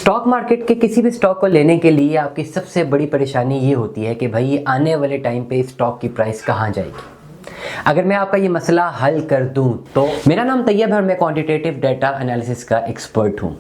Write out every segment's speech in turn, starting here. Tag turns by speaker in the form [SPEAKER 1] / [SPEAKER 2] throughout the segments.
[SPEAKER 1] Stock market के किसी भी स्टॉक को लेने के लिए आपकी सबसे बड़ी परेशानी ये होती है कि भाई आने वाले टाइम पे स्टॉक की प्राइस कहाँ जाएगी। अगर मैं आपका ये मसला हल कर दूं तो मेरा नाम तैयब है और मैं क्वांटिटेटिव डाटा एनालिसिस का एक्सपर्ट हूं।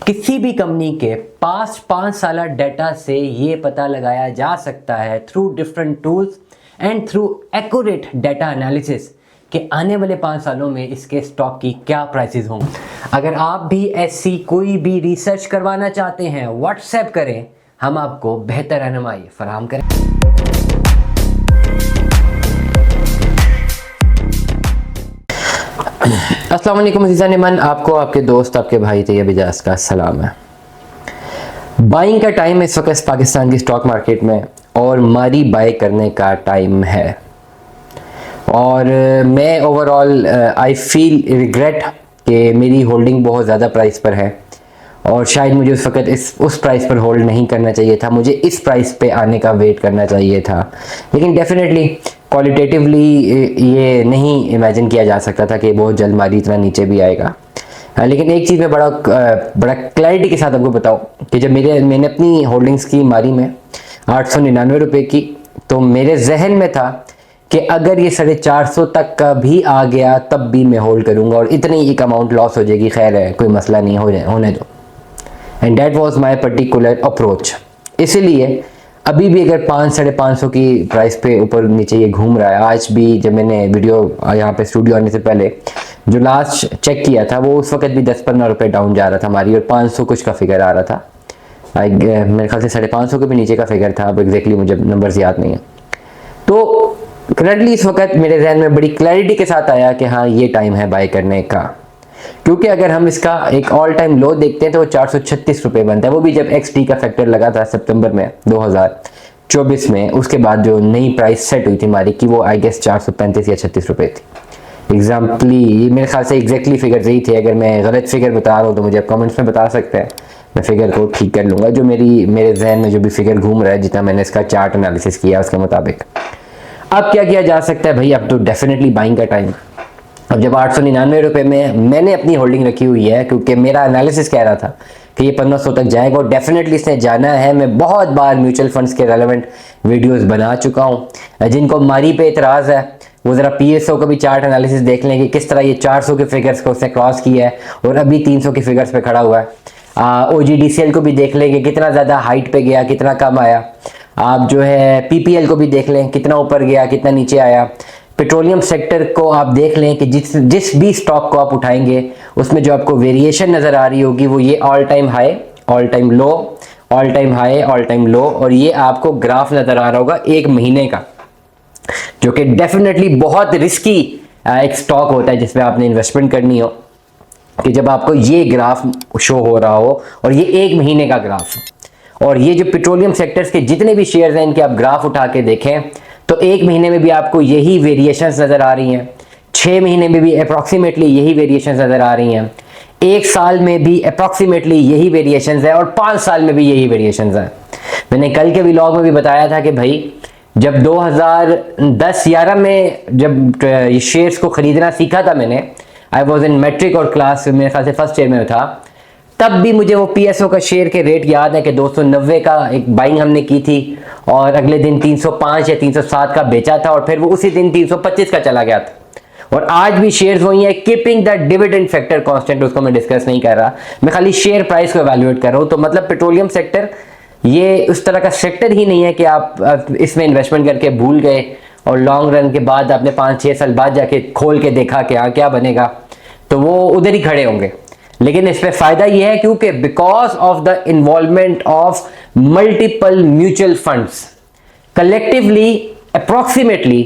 [SPEAKER 1] किसी भी कंपनी के पास्ट 5 साल डाटा से ये पता लगाया जा सकता है through different tools and through accurate data analysis कि आने वाले 5 सालों में इसके स्टॉक की क्या प्राइसेस होंगे। अगर आप भी ऐसी कोई भी रिसर्च करवाना चाहते हैं व्हाट्सएप करें, हम आपको बेहतर रहनुमाई फराहम करें। अस्सलाम वालेकुम अज़ीज़ान, आपको आपके दोस्त आपके भाई तैयब इजाज़ का सलाम है। बाइंग का टाइम इस वक्त पाकिस्तान की स्टॉक मार्केट में और मारी बाय करने का टाइम है और मैं ओवरऑल आई फील रिग्रेट कि मेरी होल्डिंग बहुत ज़्यादा प्राइस पर है और शायद मुझे उस वक्त उस प्राइस पर होल्ड नहीं करना चाहिए था, मुझे इस प्राइस पे आने का वेट करना चाहिए था। लेकिन डेफिनेटली क्वालिटेटिवली ये नहीं इमेजिन किया जा सकता था कि बहुत जल्द मारी इतना नीचे भी आएगा। लेकिन एक चीज़ मैं बड़ा क्लैरिटी के साथ आपको बताऊँ कि जब मैंने अपनी होल्डिंग्स की मारी में 899 रुपये की, तो मेरे जहन में था कि अगर ये 450 तक का भी आ गया तब भी मैं होल्ड करूंगा और इतनी एक अमाउंट लॉस हो जाएगी, खैर है कोई मसला नहीं, होने दो। And that was my particular approach. इसीलिए अभी भी अगर 500-550 की प्राइस पे ऊपर नीचे ये घूम रहा है, आज भी जब मैंने वीडियो यहाँ पे स्टूडियो आने से पहले जो लास्ट चेक किया था वो उस वक्त भी 10-15 रुपये डाउन जा रहा था हमारी और 500 कुछ का फिगर आ रहा था। मेरे ख्याल से 550 के भी नीचे का फिगर था, अब एग्जैक्टली मुझे नंबर्स याद नहीं है। तो करंटली इस वक्त मेरे जहन में बड़ी क्लैरिटी के साथ आया कि हाँ ये टाइम है बाय करने का, क्योंकि अगर हम इसका एक ऑल टाइम लो देखते हैं तो वो 436 रुपये बनता है, वो भी जब XT का फैक्टर लगा था सितंबर में 2024 में। उसके बाद जो नई प्राइस सेट हुई थी हमारी की वो आई गेस 435 या 36 रुपये थी एग्जाम्पली। मेरे ख्याल से एग्जैक्टली फिगर यही थे। अगर मैं गलत फिगर बता रहा हूँ तो मुझे आप कमेंट्स में बता सकते हैं, मैं फिगर को ठीक कर लूँगा। जो मेरे जहन में जो भी फिगर घूम रहा है, जितना मैंने इसका चार्ट एनालिसिस किया उसके मुताबिक। अब क्या किया जा सकता है भाई, अब तो डेफिनेटली बाइंग का टाइम। अब जब 899 रुपये में मैंने अपनी होल्डिंग रखी हुई है, क्योंकि मेरा एनालिसिस कह रहा था कि ये 1500 तक जाएगा और डेफिनेटली इसने जाना है। मैं बहुत बार म्यूचुअल फंड्स के रेलेवेंट वीडियोस बना चुका हूँ। जिनको मारी पे इतराज़ है वो ज़रा PSO का भी चार्ट एनालिसिस देख लें कि किस तरह ये 400 के फिगर्स को उसने क्रॉस किया है और अभी 300 के फिगर्स पे खड़ा हुआ है। OGDCL को भी देख लेंगे कितना ज़्यादा हाइट पे गया, कितना कम आया। आप जो है PPL को भी देख लें कितना ऊपर गया, कितना नीचे आया। पेट्रोलियम सेक्टर को आप देख लें कि जिस भी स्टॉक को आप उठाएंगे उसमें जो आपको वेरिएशन नज़र आ रही होगी वो ये all time high, all time low, all time high, all time low, और ये आपको ग्राफ नज़र आ रहा होगा 1 महीने का, जो कि डेफिनेटली बहुत रिस्की एक स्टॉक होता है जिसमें आपने इन्वेस्टमेंट करनी हो। कि जब आपको ये ग्राफ शो हो रहा हो और ये 1 महीने का ग्राफ, और ये जो पेट्रोलियम सेक्टर्स के जितने भी शेयर्स हैं इनके आप ग्राफ उठा के देखें तो 1 महीने में भी आपको यही वेरिएशंस नज़र आ रही हैं, 6 महीने में भी अप्रॉक्सीमेटली यही वेरिएशंस नज़र आ रही हैं, 1 साल में भी अप्रॉक्सीमेटली यही वेरिएशंस है और 5 साल में भी यही वेरिएशंस हैं। मैंने कल के व्लॉग में भी बताया था कि भाई जब 2010-11 में जब ये शेयर्स को ख़रीदना सीखा था मैंने, आई वॉज इन मैट्रिक और क्लास मेरे ख्याल से फर्स्ट ईयर में था, तब भी मुझे वो PSO का शेयर के रेट याद है कि 290 का एक बाइंग हमने की थी और अगले दिन 305 या 307 का बेचा था और फिर वो उसी दिन 325 का चला गया था। और आज भी शेयर्स वही है, keeping the dividend factor constant, उसको मैं डिस्कस नहीं कर रहा, मैं खाली शेयर प्राइस को एवेल्युएट कर रहा हूँ। तो मतलब पेट्रोलियम सेक्टर ये उस तरह का सेक्टर ही नहीं है कि आप इसमें इन्वेस्टमेंट करके भूल गए और लॉन्ग रन के बाद आपने 5-6 साल बाद जाके खोल के देखा कि हाँ क्या बनेगा, तो वो उधर ही खड़े होंगे। लेकिन इसमें फायदा यह है क्योंकि because of the involvement of multiple mutual funds collectively approximately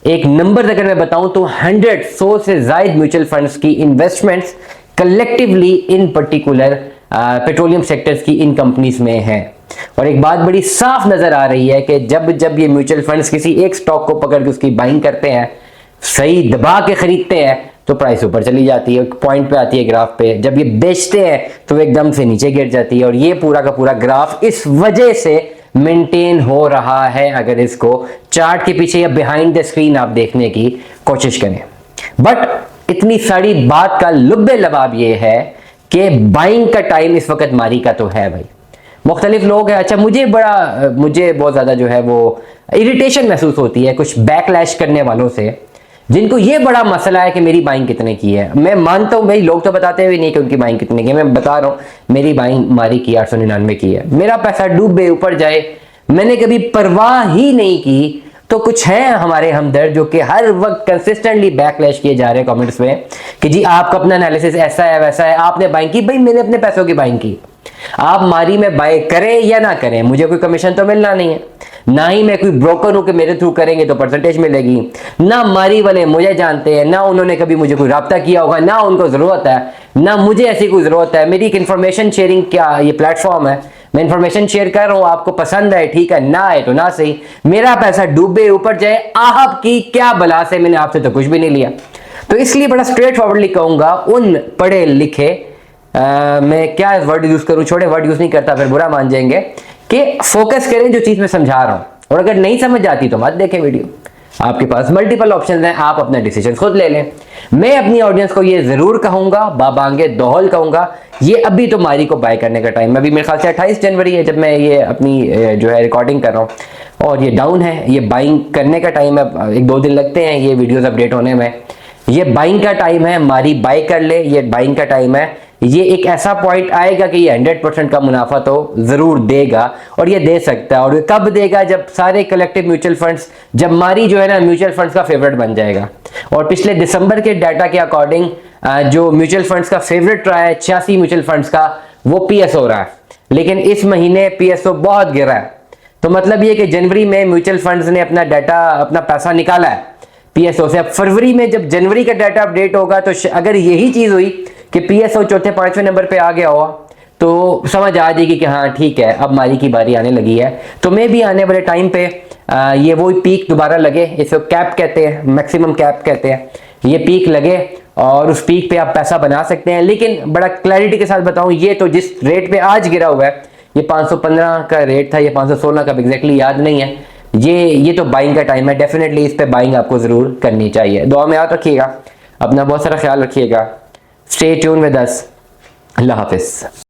[SPEAKER 1] एक नंबर अगर मैं बताऊं तो 100 से ज्यादा म्यूचुअल फंड्स की इन्वेस्टमेंट्स कलेक्टिवली इन पर्टिकुलर पेट्रोलियम सेक्टर्स की इन कंपनीज में है। और एक बात बड़ी साफ नजर आ रही है कि जब ये म्यूचुअल फंड्स किसी एक स्टॉक को पकड़ के उसकी बाइंग करते हैं, सही दबा के खरीदते हैं, तो प्राइस ऊपर चली जाती है, पॉइंट पे आती है ग्राफ पे। जब ये बेचते हैं तो एकदम से नीचे गिर जाती है। और ये पूरा का पूरा ग्राफ इस वजह से मेंटेन हो रहा है, अगर इसको चार्ट के पीछे या बिहाइंड द स्क्रीन आप देखने की कोशिश करें। बट इतनी सारी बात का लुब्बे लबाब ये है कि बाइंग का टाइम इस वक्त मारी का तो है भाई। मुख्तलिफ लोग हैं, अच्छा मुझे बहुत ज़्यादा जो है वो इरिटेशन महसूस होती है कुछ बैकलैश करने वालों से, जिनको ये बड़ा मसला है कि मेरी बाइंग कितने की है। मैं मानता हूँ भाई, लोग तो बताते हुए नहीं कि उनकी बाइंग कितने की है, मैं बता रहा हूँ मेरी बाइंग मारी की 899 की है। मेरा पैसा डूबे ऊपर जाए, मैंने कभी परवाह ही नहीं की। तो कुछ है हमारे हमदर्द जो कि हर वक्त कंसिस्टेंटली बैकलैश किए जा रहे हैं कमेंट्स में कि जी आपका अपना एनालिसिस ऐसा है वैसा है, आपने बाइंग की। भाई मैंने अपने पैसों की बाइंग की, आप मारी में बाय करें या ना करें, मुझे कोई कमीशन तो मिलना नहीं है, ना ही मैं कोई ब्रोकर हूं कि मेरे थ्रू करेंगे तो परसेंटेज मिलेगी। ना मारी वाले मुझे जानते हैं, ना उन्होंने कभी मुझे कोई राब्ता किया होगा, ना उनको जरूरत है, ना मुझे ऐसी कोई जरूरत है। मेरी एक इंफॉर्मेशन शेयरिंग क्या ये प्लेटफॉर्म है, मैं इंफॉर्मेशन शेयर कर रहा हूं, आपको पसंद है ठीक है, ना आए तो ना सही। मेरा पैसा डूबे ऊपर जाए, आपकी क्या बला से, मैंने आपसे तो कुछ भी नहीं लिया। तो इसलिए बड़ा स्ट्रेट फॉरवर्डली कहूंगा उन पढ़े लिखे, मैं क्या वर्ड यूज करूं, छोटे वर्ड यूज नहीं करता फिर बुरा मान जाएंगे, कि फोकस करें जो चीज मैं समझा रहा हूं, और अगर नहीं समझ आती तो मत देखें वीडियो। आपके पास मल्टीपल ऑप्शंस हैं, आप अपना डिसीजन खुद ले लें। मैं अपनी ऑडियंस को ये जरूर कहूंगा, बाबांगे दोहल कहूंगा, ये अभी तो मारी को बाय करने का टाइम है। अभी मेरे ख्याल से 28 जनवरी है जब मैं ये अपनी जो है रिकॉर्डिंग कर रहा हूँ, और ये डाउन है, ये बाइंग करने का टाइम है। एक दो दिन लगते हैं ये वीडियोस अपडेट होने में। ये बाइंग का टाइम है, मारी बाय कर ले, ये बाइंग का टाइम है। ये एक ऐसा पॉइंट आएगा कि ये 100% का मुनाफा तो जरूर देगा, और ये दे सकता है। और ये कब देगा, जब सारे कलेक्टिव म्यूचुअल फंड्स, जब मारी जो है ना म्यूचुअल फंड्स का फेवरेट बन जाएगा। और पिछले दिसंबर के डाटा के अकॉर्डिंग जो म्यूचुअल फंड्स का फेवरेट रहा है 86 म्यूचुअल फंड्स का, वो पीएसओ रहा है। लेकिन इस महीने पीएसओ बहुत गिरा है। तो मतलब ये कि जनवरी में म्यूचुअल फंड्स ने अपना डाटा, अपना पैसा निकाला है पीएसओ से। अब फरवरी में जब जनवरी का डाटा अपडेट होगा, तो अगर यही चीज हुई कि पीएसओ चौथे पांचवें नंबर पे आ गया हुआ, तो समझ आ जाएगी कि हाँ ठीक है अब मारी की बारी आने लगी है। तो मैं भी आने वाले टाइम पे ये वो पीक दोबारा लगे, इसको कैप कहते हैं, मैक्सिमम कैप कहते हैं, ये पीक लगे और उस पीक पे आप पैसा बना सकते हैं। लेकिन बड़ा क्लैरिटी के साथ बताऊं, ये तो जिस रेट पे आज गिरा हुआ है, ये 515 का रेट था, ये 516 का एग्जैक्टली याद नहीं है। ये तो बाइंग का टाइम है, डेफिनेटली इस पे बाइंग आपको जरूर करनी चाहिए। दुआ में याद रखिएगा, अपना बहुत सारा ख्याल रखिएगा। Stay tune with us. Allah Hafiz.